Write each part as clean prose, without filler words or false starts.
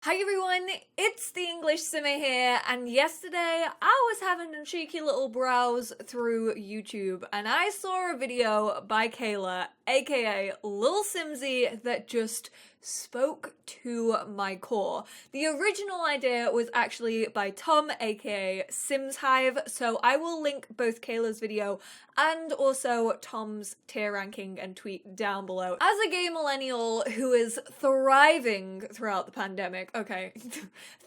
Hi everyone, it's the English Simmer here, and yesterday I was having a cheeky little browse through YouTube and I saw a video by Kayla, aka Lil Simsy, that just spoke to my core. The original idea was actually by Tom, aka Sims Hive, so I will link both Kayla's video and also Tom's tier ranking and tweet down below. As a gay millennial who is thriving throughout the pandemic, okay,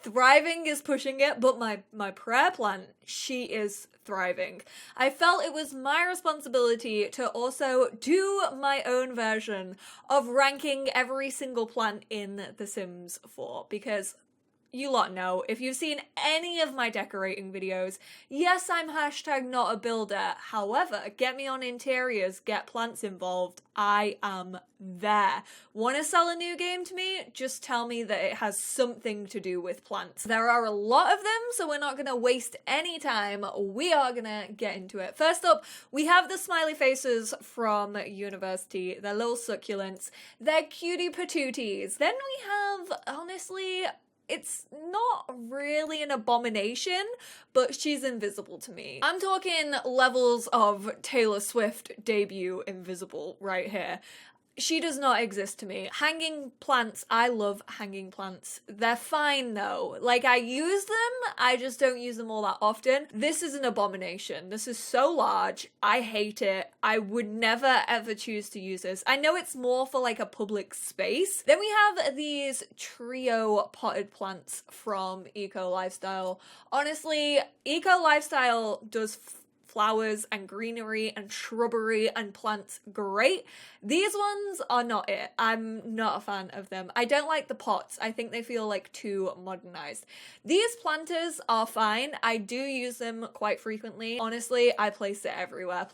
thriving is pushing it, but my prayer plant, she is thriving. I felt it was my responsibility to also do my own version of ranking every single plant in The Sims 4, because you lot know, if you've seen any of my decorating videos, yes, I'm hashtag not a builder. However, get me on interiors, get plants involved. I am there. Want to sell a new game to me? Just tell me that it has something to do with plants. There are a lot of them, so we're not going to waste any time. We are going to get into it. First up, we have the smiley faces from university. They're little succulents. They're cutie patooties. Then we have, honestly, it's not really an abomination, but she's invisible to me. I'm talking levels of Taylor Swift debut invisible right here. She does not exist to me. Hanging plants, I love hanging plants. They're fine though. Like, I use them, I just don't use them all that often. This is an abomination. This is so large. I hate it. I would never ever choose to use this. I know it's more for like a public space. Then we have these trio potted plants from Eco Lifestyle. Honestly, Eco Lifestyle does flowers and greenery and shrubbery and plants great. These ones are not it. I'm not a fan of them. I don't like the pots. I think they feel like too modernized. These planters are fine. I do use them quite frequently. Honestly, I place it everywhere.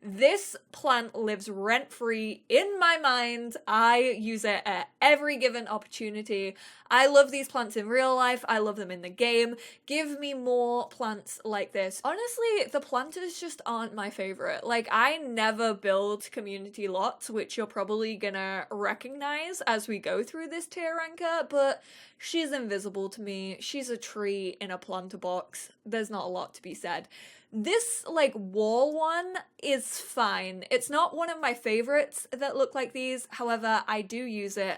This plant lives rent-free in my mind. I use it at every given opportunity. I love these plants in real life. I love them in the game. Give me more plants like this. Honestly, the planters just aren't my favorite. Like, I never build community lots, which you're probably gonna recognize as we go through this tier ranker, but she's invisible to me. She's a tree in a planter box. There's not a lot to be said. This, like, wall one is fine. It's not one of my favorites that look like these. However, I do use it,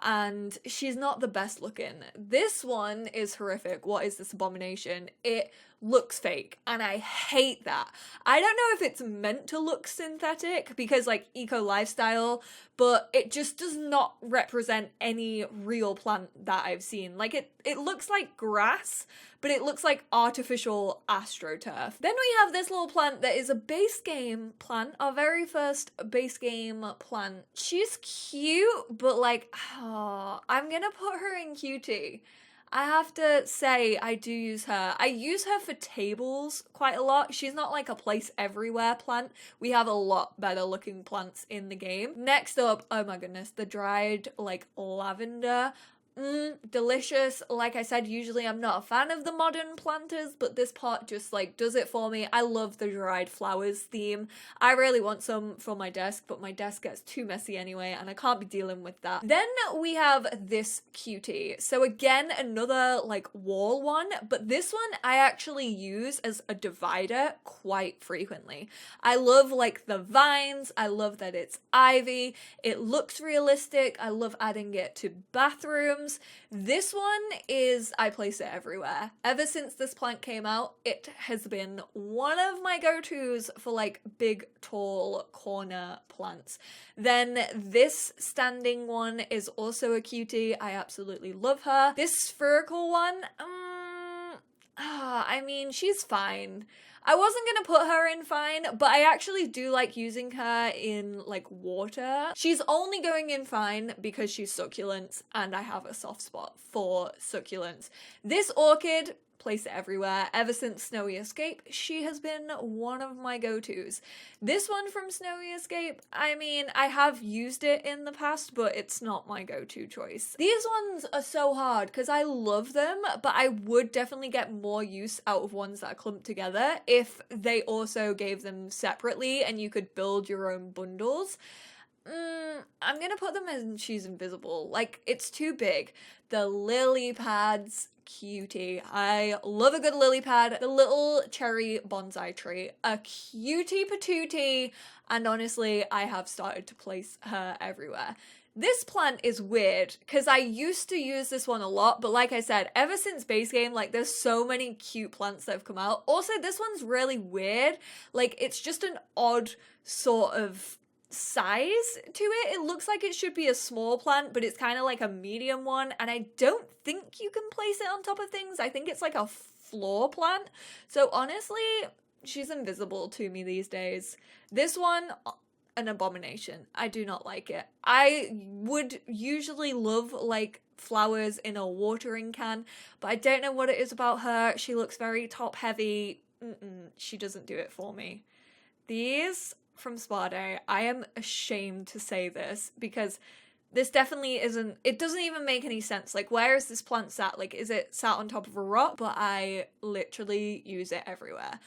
and she's not the best looking. This one is horrific. What is this abomination? It looks fake, and I hate that. I don't know if it's meant to look synthetic because, like, Eco Lifestyle, but it just does not represent any real plant that I've seen. Like, it looks like grass, but it looks like artificial astroturf. Then we have this little plant that is a base game plant, our very first base game plant. She's cute, but like, I'm gonna put her in cutie. I have to say, I do use her. I use her for tables quite a lot. She's not like a place everywhere plant. We have a lot better looking plants in the game. Next up, oh my goodness, the dried like lavender. Delicious. Like I said, usually I'm not a fan of the modern planters, but this pot just like does it for me. I love the dried flowers theme. I really want some for my desk, but my desk gets too messy anyway, and I can't be dealing with that. Then we have this cutie. So again, another like wall one, but this one I actually use as a divider quite frequently. I love like the vines. I love that it's ivy. It looks realistic. I love adding it to bathrooms. This one is, I place it everywhere. Ever since this plant came out, it has been one of my go-tos for like big, tall corner plants. Then this standing one is also a cutie. I absolutely love her. This spherical one, I mean, she's fine. I wasn't gonna put her in fine, but I actually do like using her in like water. She's only going in fine because she's succulents, and I have a soft spot for succulents. This orchid, place it everywhere. Ever since Snowy Escape, she has been one of my go-tos. This one from Snowy Escape, I mean, I have used it in the past, but it's not my go-to choice. These ones are so hard because I love them, but I would definitely get more use out of ones that are clumped together if they also gave them separately and you could build your own bundles. I'm gonna put them in she's invisible. Like, it's too big. The lily pads, cutie. I love a good lily pad. The little cherry bonsai tree, a cutie patootie. And honestly, I have started to place her everywhere. This plant is weird because I used to use this one a lot, but like I said, ever since base game, like there's so many cute plants that have come out. Also, this one's really weird. Like, it's just an odd sort of size to it. It looks like it should be a small plant, but it's kind of like a medium one, and I don't think you can place it on top of things. I think it's like a floor plant. So honestly, she's invisible to me these days. This one, an abomination. I do not like it. I would usually love like flowers in a watering can, but I don't know what it is about her. She looks very top heavy. She doesn't do it for me. These from Spa Day, I am ashamed to say this because this definitely isn't, it doesn't even make any sense. Like, where is this plant sat? Like, is it sat on top of a rock? But I literally use it everywhere.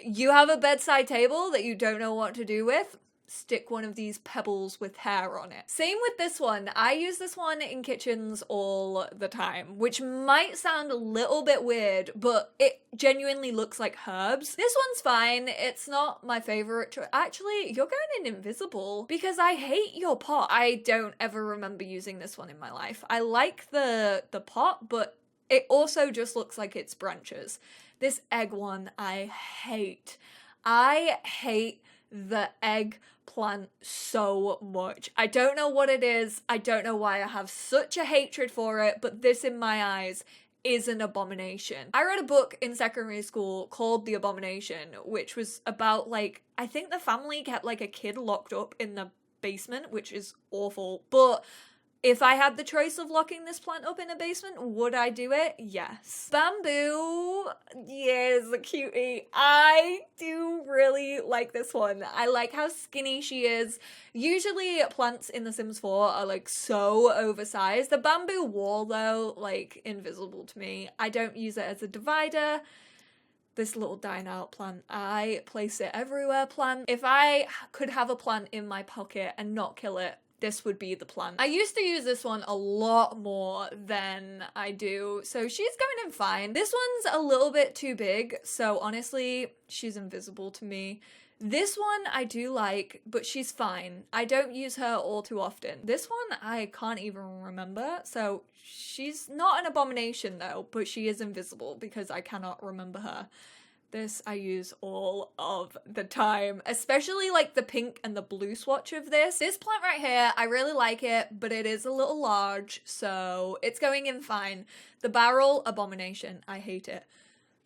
You have a bedside table that you don't know what to do with? Stick one of these pebbles with hair on it. Same with this one. I use this one in kitchens all the time, which might sound a little bit weird, but it genuinely looks like herbs. This one's fine. It's not my favorite. Actually, you're going in invisible because I hate your pot. I don't ever remember using this one in my life. I like the pot, but it also just looks like it's branches. This egg one, I hate. I hate the egg plant so much. I don't know what it is. I don't know why I have such a hatred for it, but this in my eyes is an abomination. I read a book in secondary school called The Abomination, which was about like, I think the family kept like a kid locked up in the basement, which is awful, but if I had the choice of locking this plant up in a basement, would I do it? Yes. Bamboo, yes, a cutie. I do really like this one. I like how skinny she is. Usually plants in The Sims 4 are like so oversized. The bamboo wall though, like invisible to me. I don't use it as a divider. This little dine out plant, I place it everywhere plant. If I could have a plant in my pocket and not kill it, this would be the plant. I used to use this one a lot more than I do, so she's going in fine. This one's a little bit too big, so honestly, she's invisible to me. This one I do like, but she's fine. I don't use her all too often. This one I can't even remember, so she's not an abomination though, but she is invisible because I cannot remember her. This I use all of the time, especially like the pink and the blue swatch of this. This plant right here, I really like it, but it is a little large, so it's going in fine. The barrel, abomination. I hate it.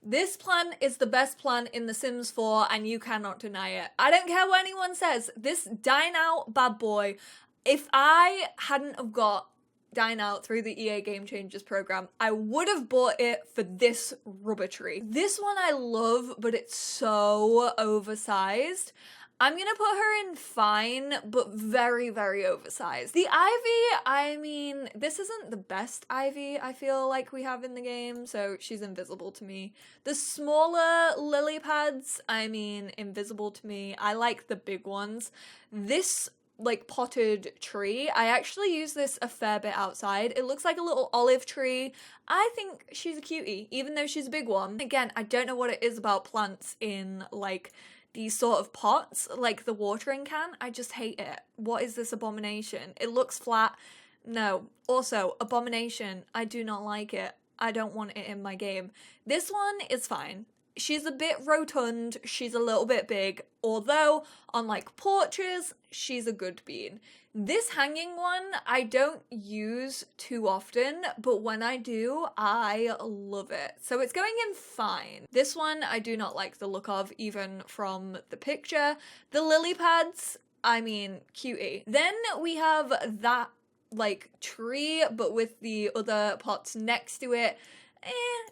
This plant is the best plant in The Sims 4, and you cannot deny it. I don't care what anyone says. This dine out bad boy, if I hadn't have got Dine Out through the EA Game Changers program, I would have bought it for this rubber tree. This one I love, but it's so oversized. I'm gonna put her in fine, but very, very oversized. The ivy, I mean, this isn't the best ivy I feel like we have in the game, so she's invisible to me. The smaller lily pads, I mean, invisible to me. I like the big ones. This like potted tree, I actually use this a fair bit outside. It looks like a little olive tree. I think she's a cutie, even though she's a big one. Again, I don't know what it is about plants in like these sort of pots, like the watering can. I just hate it. What is this abomination? It looks flat. No. Also, abomination. I do not like it. I don't want it in my game. This one is fine. She's a bit rotund, she's a little bit big, although on like porches, she's a good bean. This hanging one, I don't use too often, but when I do, I love it. So it's going in fine. This one, I do not like the look of, even from the picture. The lily pads, I mean, cutie. Then we have that like tree, but with the other pots next to it.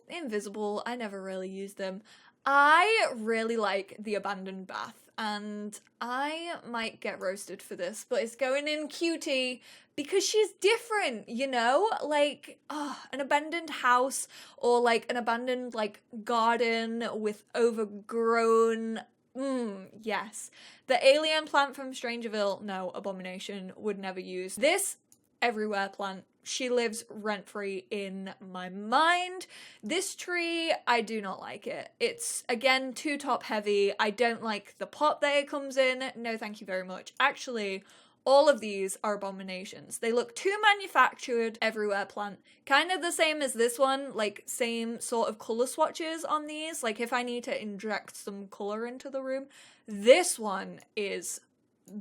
Invisible. I never really used them. I really like the abandoned bath, and I might get roasted for this, but it's going in cutie because she's different, you know? Like, an abandoned house or like an abandoned like garden with overgrown Yes. The alien plant from Strangerville, no, abomination, would never use. This everywhere plant, she lives rent-free in my mind. This tree, I do not like it. It's, again, too top-heavy. I don't like the pot that it comes in. No, thank you very much. Actually, all of these are abominations. They look too manufactured. Everywhere plant. Kind of the same as this one, like same sort of color swatches on these. Like if I need to inject some color into the room, this one is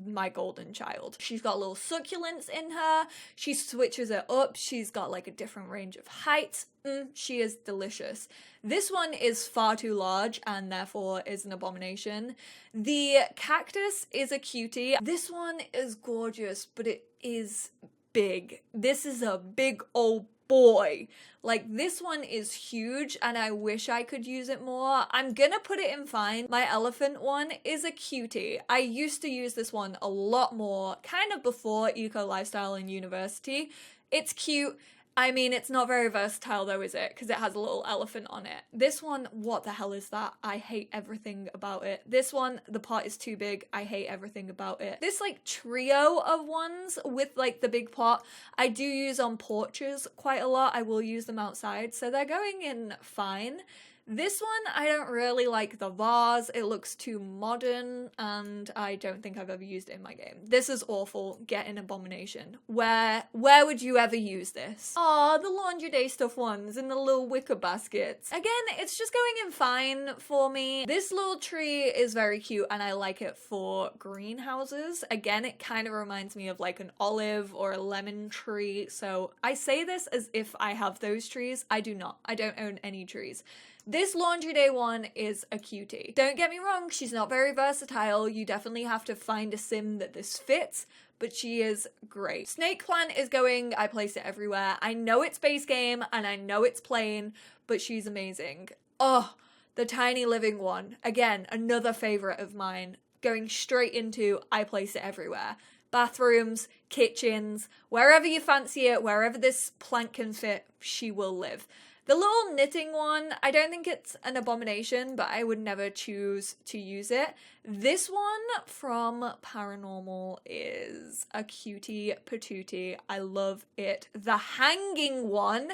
my golden child. She's got little succulents in her. She switches it up. She's got like a different range of heights. She is delicious. This one is far too large and therefore is an abomination. The cactus is a cutie. This one is gorgeous, but it is big. This is a big old boy. Like, this one is huge and I wish I could use it more. I'm gonna put it in fine. My elephant one is a cutie. I used to use this one a lot more, kind of before eco lifestyle in university. It's cute. I mean, it's not very versatile though, is it? Because it has a little elephant on it. This one, what the hell is that? I hate everything about it. This one, the pot is too big. I hate everything about it. This like trio of ones with like the big pot, I do use on porches quite a lot. I will use them outside, so they're going in fine. This one, I don't really like the vase. It looks too modern and I don't think I've ever used it in my game. This is awful. Get an abomination. Where would you ever use this? Aw, the laundry day stuff ones in the little wicker baskets. Again, it's just going in fine for me. This little tree is very cute and I like it for greenhouses. Again, it kind of reminds me of like an olive or a lemon tree. So I say this as if I have those trees. I do not. I don't own any trees. This laundry day one is a cutie. Don't get me wrong, she's not very versatile. You definitely have to find a sim that this fits, but she is great. Snake plant is going, I place it everywhere. I know it's base game and I know it's plain, but she's amazing. Oh, the tiny living one. Again, another favorite of mine. Going straight into, I place it everywhere. Bathrooms, kitchens, wherever you fancy it, wherever this plant can fit, she will live. The little knitting one, I don't think it's an abomination, but I would never choose to use it. This one from Paranormal is a cutie patootie. I love it. The hanging one,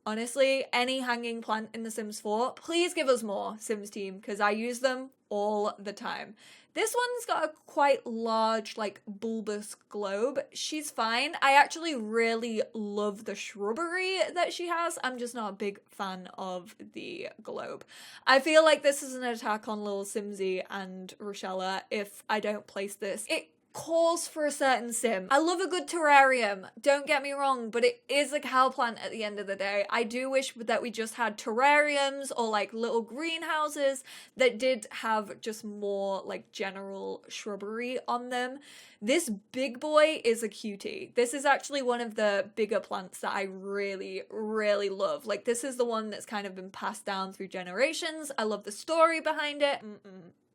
honestly, any hanging plant in The Sims 4, please give us more, Sims team, because I use them all the time. This one's got a quite large, like, bulbous globe. She's fine. I actually really love the shrubbery that she has. I'm just not a big fan of the globe. I feel like this is an attack on little Simsy and Rochella if I don't place this. It calls for a certain sim. I love a good terrarium, don't get me wrong, but it is a cow plant at the end of the day. I do wish that we just had terrariums or like little greenhouses that did have just more like general shrubbery on them. This big boy is a cutie. This is actually one of the bigger plants that I really, really love. Like, this is the one that's kind of been passed down through generations. I love the story behind it.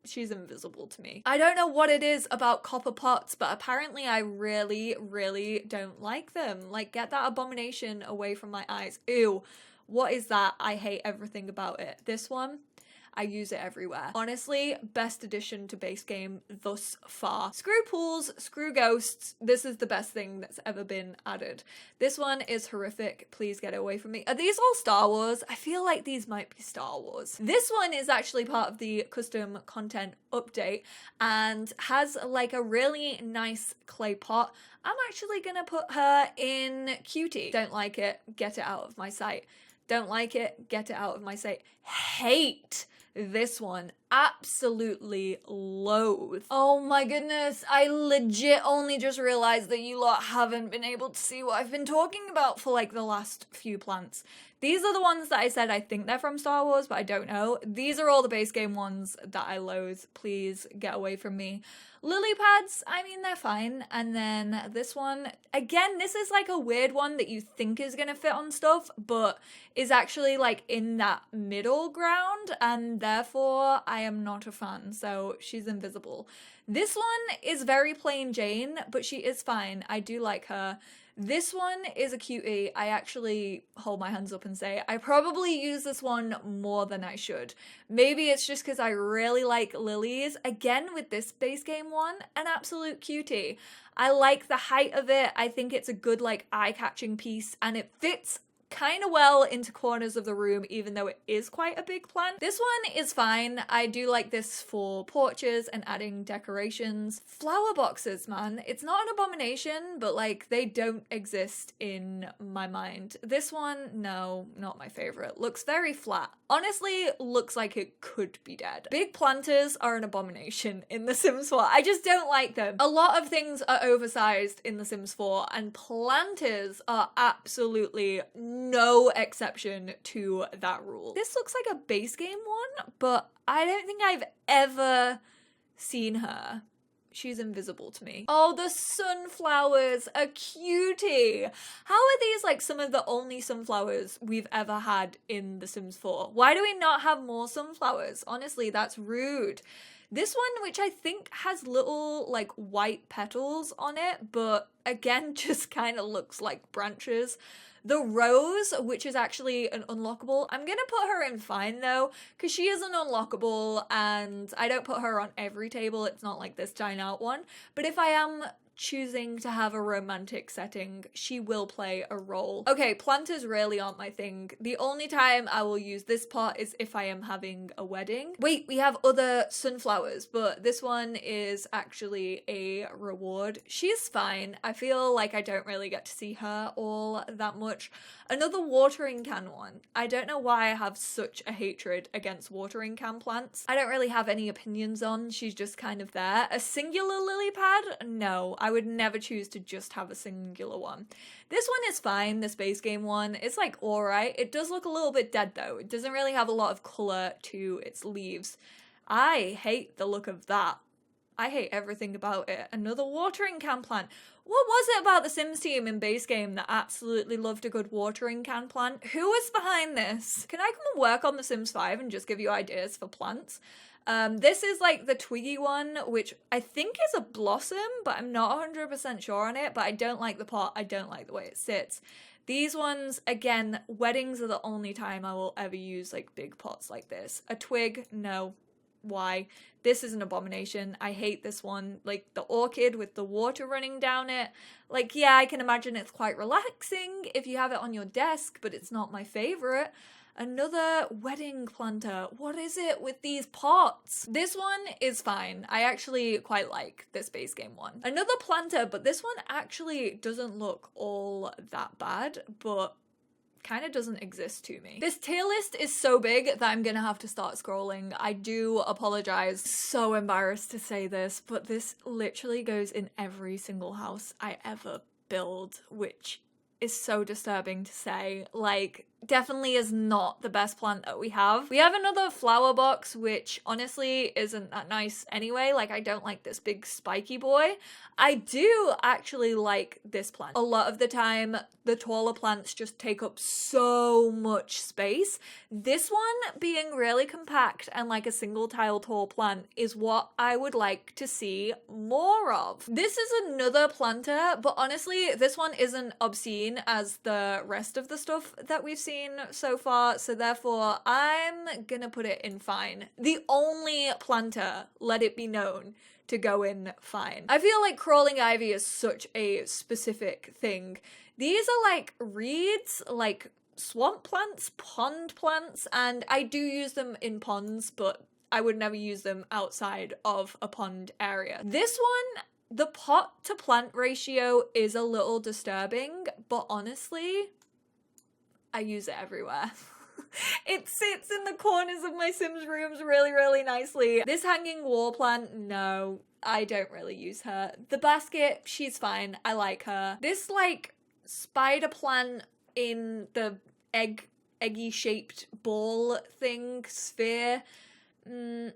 She's invisible to me. I don't know what it is about copper pots, but apparently I really, really don't like them. Like, get that abomination away from my eyes. Ew, what is that? I hate everything about it. This one, I use it everywhere. Honestly, best addition to base game thus far. Screw pools, screw ghosts. This is the best thing that's ever been added. This one is horrific. Please get it away from me. Are these all Star Wars? I feel like these might be Star Wars. This one is actually part of the custom content update and has like a really nice clay pot. I'm actually gonna put her in cutie. Don't like it, get it out of my sight. Don't like it, get it out of my sight. Hate this one. Absolutely loathe. Oh my goodness, I legit only just realized that you lot haven't been able to see what I've been talking about for like the last few plants. These are the ones that I said I think they're from Star Wars, but I don't know. These are all the base game ones that I loathe. Please get away from me. Lily pads, I mean, they're fine. And then this one, again, this is like a weird one that you think is gonna fit on stuff, but is actually like in that middle ground, and therefore I am not a fan, so she's invisible. This one is very plain Jane, but she is fine. I do like her. This one is a cutie. I actually hold my hands up and say I probably use this one more than I should. Maybe it's just because I really like lilies. Again, with this base game one, an absolute cutie. I like the height of it. I think it's a good like eye-catching piece, and it fits kind of well into corners of the room, even though it is quite a big plant. This one is fine. I do like this for porches and adding decorations. Flower boxes, man. It's not an abomination, but like they don't exist in my mind. This one, no, not my favorite. Looks very flat. Honestly, looks like it could be dead. Big planters are an abomination in The Sims 4. I just don't like them. A lot of things are oversized in The Sims 4, and planters are absolutely no exception to that rule. This looks like a base game one, but I don't think I've ever seen her. She's invisible to me. Oh, the sunflowers, a cutie. How are these like some of the only sunflowers we've ever had in The Sims 4? Why do we not have more sunflowers? Honestly, that's rude. This one, which I think has little like white petals on it, but again, just kind of looks like branches. The rose, which is actually an unlockable, I'm gonna put her in fine though, because she is an unlockable and I don't put her on every table. It's not like this dine out one, but if I am choosing to have a romantic setting, she will play a role. Okay, planters really aren't my thing. The only time I will use this pot is if I am having a wedding. Wait, we have other sunflowers, but this one is actually a reward. She's fine. I feel like I don't really get to see her all that much. Another watering can one. I don't know why I have such a hatred against watering can plants. I don't really have any opinions on. She's just kind of there. A singular lily pad? No, I would never choose to just have a singular one. This one is fine, this base game one. It's like alright. It does look a little bit dead though. It doesn't really have a lot of colour to its leaves. I hate the look of that. I hate everything about it. Another watering can plant. What was it about the Sims team in base game that absolutely loved a good watering can plant? Who was behind this? Can I come and work on The Sims 5 and just give you ideas for plants? This is like the twiggy one, which I think is a blossom, but I'm not 100% sure on it, but I don't like the pot. I don't like the way it sits. These ones, again, weddings are the only time I will ever use like big pots like this. A twig, no. Why? This is an abomination. I hate this one. Like the orchid with the water running down it. Like, yeah, I can imagine it's quite relaxing if you have it on your desk, but it's not my favorite. Another wedding planter. What is it with these pots? This one is fine. I actually quite like this base game one. Another planter, but this one actually doesn't look all that bad, but kind of doesn't exist to me. This tier list is so big that I'm gonna have to start scrolling. I do apologize. So embarrassed to say this, but this literally goes in every single house I ever build, which is so disturbing to say. Like, definitely is not the best plant that we have. We have another flower box, which honestly isn't that nice anyway. Like, I don't like this big spiky boy. I do actually like this plant. A lot of the time, the taller plants just take up so much space. This one being really compact and like a single tile tall plant is what I would like to see more of. This is another planter, but honestly, this one isn't obscene as the rest of the stuff that we've seen so far, so therefore I'm gonna put it in fine. The only planter, let it be known, to go in fine. I feel like crawling ivy is such a specific thing. These are like reeds, like swamp plants, pond plants, and I do use them in ponds, but I would never use them outside of a pond area. This one, the pot to plant ratio is a little disturbing, but honestly, I use it everywhere. It sits in the corners of my Sims rooms really, really nicely. This hanging wall plant, no, I don't really use her. The basket, she's fine. I like her. This like spider plant in the eggy shaped ball thing, sphere,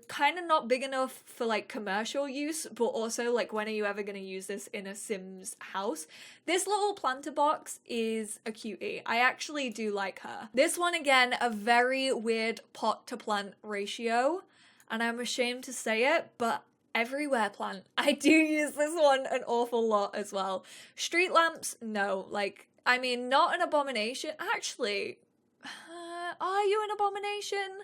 kind of not big enough for like commercial use, but also like when are you ever going to use this in a Sims house? This little planter box is a cutie. I actually do like her. This one again, a very weird pot to plant ratio. and I'm ashamed to say it, but everywhere plant. I do use this one an awful lot as well. Street lamps, no. Like, I mean, not an abomination. Actually, are you an abomination?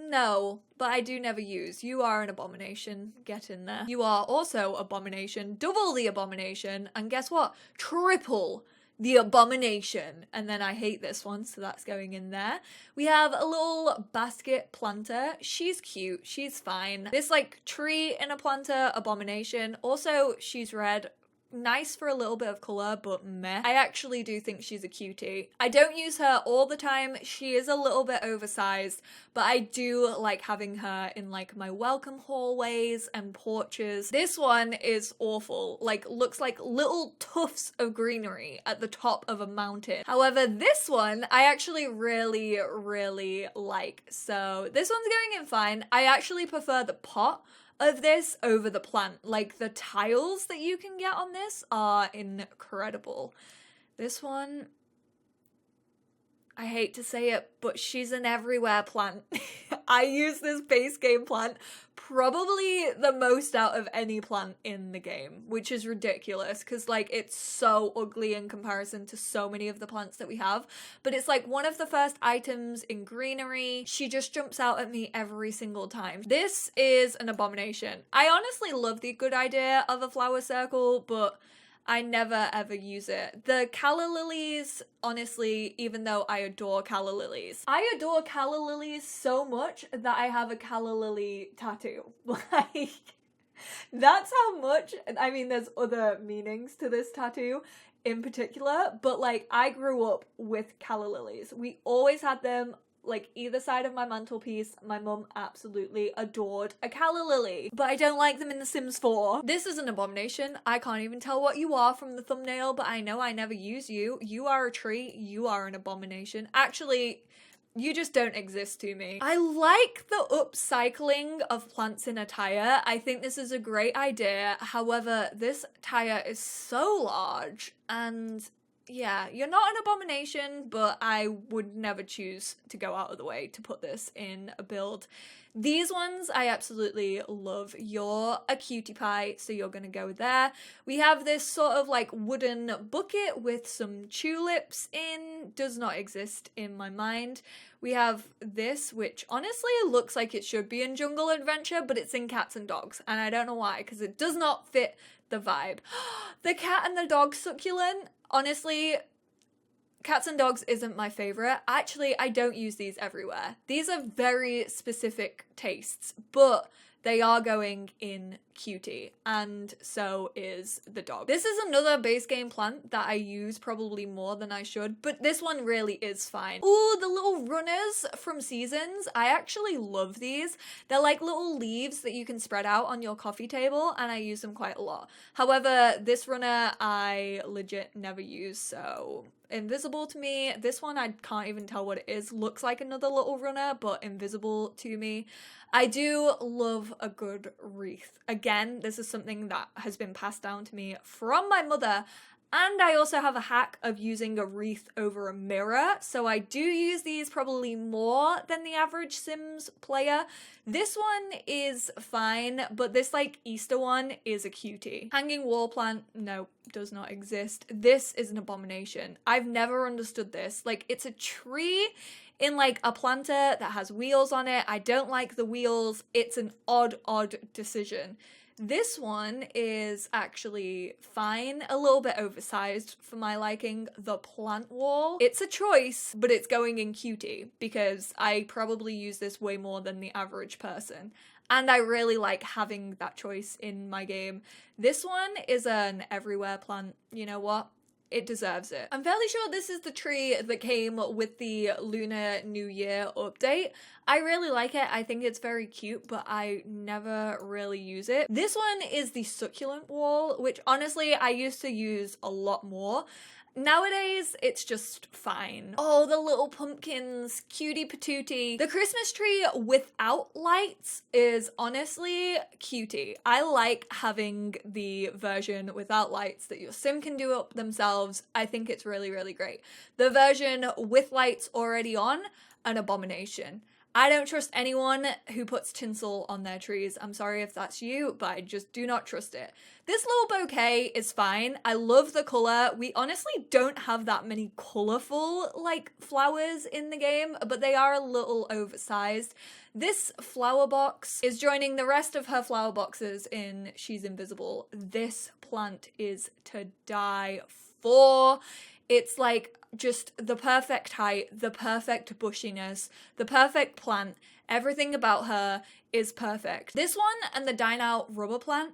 No, but I do never use. You are an abomination. Get in there. You are also abomination, double the abomination, and guess what? Triple the abomination. And then I hate this one, so that's going in there. We have a little basket planter. She's cute. She's fine. This like tree in a planter, abomination. Also, she's red. Nice for a little bit of colour, but meh. I actually do think she's a cutie. I don't use her all the time. She is a little bit oversized, but I do like having her in like my welcome hallways and porches. This one is awful. Like, looks like little tufts of greenery at the top of a mountain. However, this one I actually really, really like. So this one's going in fine. I actually prefer the pot of this over the plant. Like, the tiles that you can get on this are incredible. This one, I hate to say it, but she's an everywhere plant. I use this base game plant probably the most out of any plant in the game, which is ridiculous because like it's so ugly in comparison to so many of the plants that we have, but it's like one of the first items in greenery. She just jumps out at me every single time. This is an abomination. I honestly love the good idea of a flower circle, but I never ever use it. The calla lilies, honestly, even though I adore calla lilies, I adore calla lilies so much that I have a calla lily tattoo. Like, that's how much, I mean, there's other meanings to this tattoo in particular, but like, I grew up with calla lilies. We always had them like either side of my mantelpiece. My mum absolutely adored a calla lily, but I don't like them in The Sims 4. This is an abomination. I can't even tell what you are from the thumbnail, but I know I never use you. You are a tree. You are an abomination. Actually, you just don't exist to me. I like the upcycling of plants in a tire. I think this is a great idea. However, this tire is so large and yeah, you're not an abomination, but I would never choose to go out of the way to put this in a build. These ones I absolutely love. You're a cutie pie, so you're gonna go there. We have this sort of like wooden bucket with some tulips in. Does not exist in my mind. We have this, which honestly looks like it should be in Jungle Adventure, but it's in Cats and Dogs, and I don't know why, because it does not fit the vibe. The cat and the dog succulent. Honestly, Cats and Dogs isn't my favorite. Actually, I don't use these everywhere. These are very specific tastes, but they are going in cutie, and so is the dog. This is another base game plant that I use probably more than I should, but this one really is fine. Ooh, the little runners from Seasons. I actually love these. They're like little leaves that you can spread out on your coffee table, and I use them quite a lot. However, this runner I legit never use, so invisible to me. This one I can't even tell what it is. Looks like another little runner, but invisible to me. I do love a good wreath. Again, this is something that has been passed down to me from my mother, and I also have a hack of using a wreath over a mirror, so I do use these probably more than the average Sims player. This one is fine, but this like Easter one is a cutie. Hanging wall plant, no, does not exist. This is an abomination. I've never understood this. Like, it's a tree in like a planter that has wheels on it. I don't like the wheels. It's an odd decision. This one is actually fine, a little bit oversized for my liking. The plant wall, it's a choice, but it's going in cutie because I probably use this way more than the average person. And I really like having that choice in my game. This one is an everywhere plant. You know what? It deserves it. I'm fairly sure this is the tree that came with the Lunar New Year update. I really like it. I think it's very cute, but I never really use it. This one is the succulent wall, which honestly I used to use a lot more. Nowadays, it's just fine. Oh, the little pumpkins, cutie patootie. The Christmas tree without lights is honestly cutie. I like having the version without lights that your sim can do up themselves. I think it's really, really great. The version with lights already on, an abomination. I don't trust anyone who puts tinsel on their trees. I'm sorry if that's you, but I just do not trust it. This little bouquet is fine. I love the color. We honestly don't have that many colorful like flowers in the game, but they are a little oversized. This flower box is joining the rest of her flower boxes in She's Invisible. This plant is to die for. It's like just the perfect height, the perfect bushiness, the perfect plant. Everything about her is perfect. This one and the Dine Out rubber plant,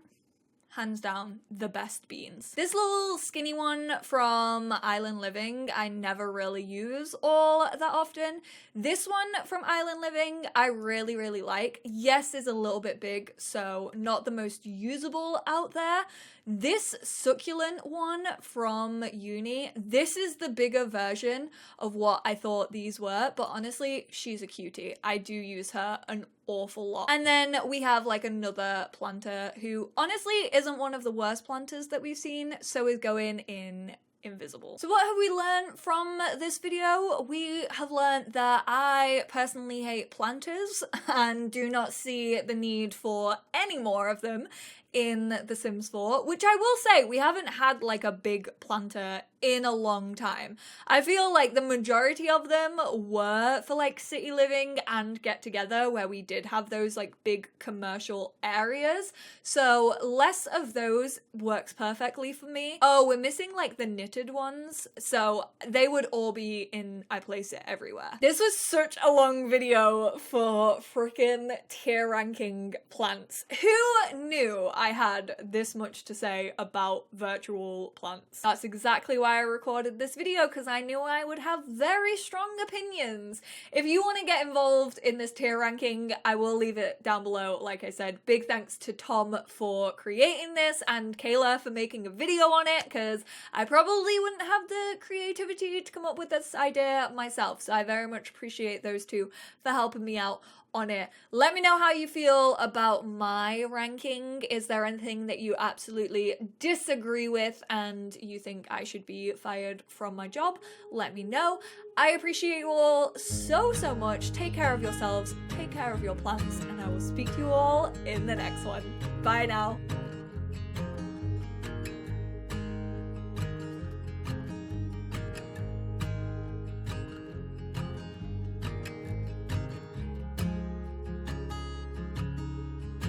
hands down, the best beans. This little skinny one from Island Living, I never really use all that often. This one from Island Living, I really, really like. Yes, is a little bit big, so not the most usable out there. This succulent one from uni, this is the bigger version of what I thought these were, but honestly, she's a cutie. I do use her an awful lot. And then we have like another planter who honestly isn't one of the worst planters that we've seen, so is going in Invisible. So what have we learned from this video? We have learned that I personally hate planters and do not see the need for any more of them in The Sims 4, which I will say, we haven't had like a big planter in a long time. I feel like the majority of them were for like city living and get together, where we did have those like big commercial areas. So less of those works perfectly for me. Oh, we're missing like the knitted ones. So they would all be in I Place It Everywhere. This was such a long video for freaking tier ranking plants. Who knew I had this much to say about virtual plants? That's exactly why I recorded this video, because I knew I would have very strong opinions. If you want to get involved in this tier ranking, I will leave it down below. Like I said, big thanks to Tom for creating this and Kayla for making a video on it, because I probably wouldn't have the creativity to come up with this idea myself. So I very much appreciate those two for helping me out on it. Let me know how you feel about my ranking. Is there anything that you absolutely disagree with and you think I should be fired from my job? Let me know. I appreciate you all so much. Take care of yourselves, take care of your plants, and I will speak to you all in the next one. Bye now.